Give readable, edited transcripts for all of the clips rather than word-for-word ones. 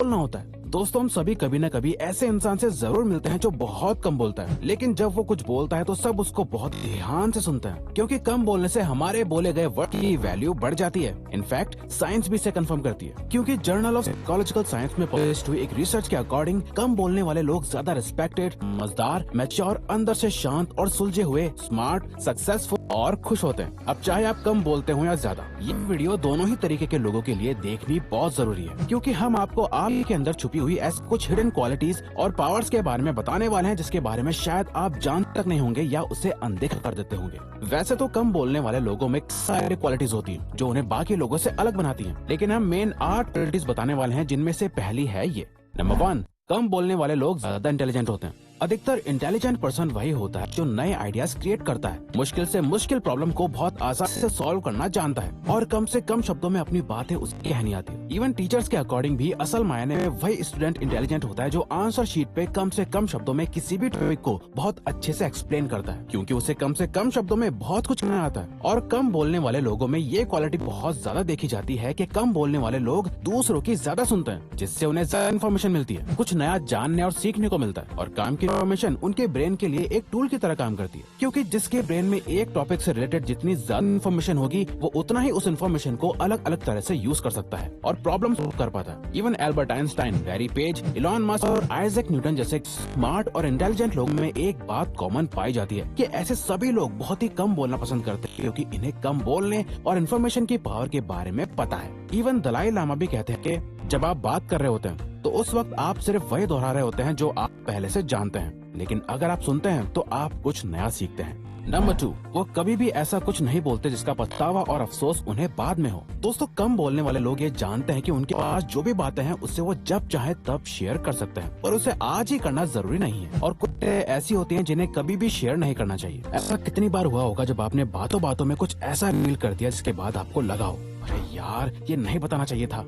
बोलना होता है। दोस्तों, हम सभी कभी न कभी ऐसे इंसान से जरूर मिलते हैं जो बहुत कम बोलता है, लेकिन जब वो कुछ बोलता है तो सब उसको बहुत ध्यान से सुनते हैं, क्योंकि कम बोलने से हमारे बोले गए वर्ड की वैल्यू बढ़ जाती है। इनफैक्ट साइंस भी इसे कंफर्म करती है, क्योंकि जर्नल ऑफ साइकोलॉजिकल साइंस में पब्लिश हुई एक रिसर्च के अकॉर्डिंग कम बोलने वाले लोग ज्यादा रिस्पेक्टेड, मजेदार, मैच्योर, अंदर से शांत और सुलझे हुए, स्मार्ट, सक्सेसफुल और खुश होते हैं। अब चाहे आप कम बोलते हो या ज्यादा, ये वीडियो दोनों ही तरीके के लोगों के लिए देखनी बहुत जरूरी है, क्योंकि हम आपको आपके अंदर छुपी हुई ऐसी कुछ हिडन क्वालिटीज और पावर्स के बारे में बताने वाले हैं, जिसके बारे में शायद आप जान तक नहीं होंगे या उसे अनदेखा कर देते होंगे। वैसे तो कम बोलने वाले लोगों में सारी क्वालिटीज होती हैं जो उन्हें बाकी लोगों से अलग बनाती हैं, लेकिन हम मेन 8 क्वालिटीज बताने वाले हैं, जिनमें से पहली है ये। नंबर 1, कम बोलने वाले लोग ज्यादा इंटेलिजेंट होते हैं। अधिकतर इंटेलिजेंट पर्सन वही होता है जो नए आइडियाज क्रिएट करता है, मुश्किल से मुश्किल प्रॉब्लम को बहुत आसानी से सॉल्व करना जानता है और कम से कम शब्दों में अपनी बातें उसकी कहनी आती है। इवन टीचर्स के अकॉर्डिंग भी असल मायने में वही स्टूडेंट इंटेलिजेंट होता है जो आंसर शीट पे कम से कम शब्दों में किसी भी टॉपिक को बहुत अच्छे से एक्सप्लेन करता है, क्योंकि उसे कम से कम शब्दों में बहुत कुछ कहना आता है। और कम बोलने वाले लोगों में ये क्वालिटी बहुत ज्यादा देखी जाती है कि कम बोलने वाले लोग दूसरों की ज्यादा सुनते हैं, जिससे उन्हें ज्यादा इन्फॉर्मेशन मिलती है, कुछ नया जानने और सीखने को मिलता है। और काम की इन्फॉर्मेशन उनके ब्रेन के लिए एक टूल की तरह काम करती है, क्योंकि जिसके ब्रेन में एक टॉपिक से रिलेटेड जितनी ज्यादा इन्फॉर्मेशन होगी, वो उतना ही उस इन्फॉर्मेशन को अलग अलग तरह से यूज कर सकता है और प्रॉब्लम सॉल्व कर पाता है। Even Albert Einstein, Larry page, Elon Musk और आइजैक न्यूटन जैसे स्मार्ट और इंटेलिजेंट लोगों में एक बात कॉमन पाई जाती है कि ऐसे सभी लोग बहुत ही कम बोलना पसंद करते हैं, क्योंकि इन्हें कम बोलने और इन्फॉर्मेशन की पावर के बारे में पता है। इवन दलाई लामा भी कहते हैं कि जब आप बात कर रहे होते हैं तो उस वक्त आप सिर्फ वही दोहरा रहे होते हैं जो आप पहले से जानते हैं, लेकिन अगर आप सुनते हैं तो आप कुछ नया सीखते हैं। नंबर 2, वो कभी भी ऐसा कुछ नहीं बोलते जिसका पछतावा और अफसोस उन्हें बाद में हो। दोस्तों, कम बोलने वाले लोग ये जानते हैं कि उनके पास जो भी बातें हैं उससे वो जब चाहे तब शेयर कर सकते हैं, पर उसे आज ही करना जरूरी नहीं है। और कुछ ऐसी होती हैं जिन्हें कभी भी शेयर नहीं करना चाहिए। ऐसा कितनी बार हुआ होगा जब आपने बातों बातों में कुछ ऐसा रिवील कर दिया जिसके बाद आपको लगा हो, अरे यार ये नहीं बताना चाहिए था,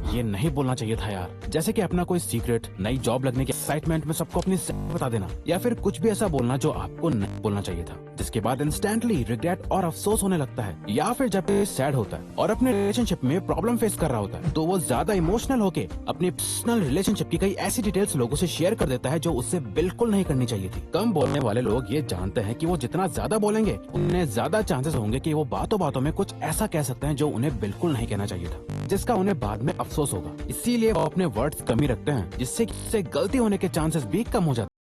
ये नहीं बोलना चाहिए था यार। जैसे कि अपना कोई सीक्रेट, नई जॉब लगने के एक्साइटमेंट में सबको अपनी बता देना, या फिर कुछ भी ऐसा बोलना जो आपको नहीं बोलना चाहिए था, जिसके बाद इंस्टेंटली रिग्रेट और अफसोस होने लगता है। या फिर जब ये सैड होता है और अपने रिलेशनशिप में प्रॉब्लम फेस कर रहा होता है, तो वो ज्यादा इमोशनल होके अपनी पर्सनल रिलेशनशिप की कई ऐसी डिटेल्स लोगों से शेयर कर देता है जो उससे बिल्कुल नहीं करनी चाहिए थी। कम बोलने वाले लोग ये जानते हैं कि वो जितना ज्यादा बोलेंगे उन्हें ज्यादा चांसेस होंगे कि वो बातों बातों में कुछ ऐसा कह सकते हैं जो उन्हें बिल्कुल नहीं कहना चाहिए था, जिसका उन्हें बाद में अफसोस होगा। इसीलिए वो अपने वर्ड्स कम ही रखते हैं, जिससे गलती होने के चांसेस भी कम हो जाते हैं।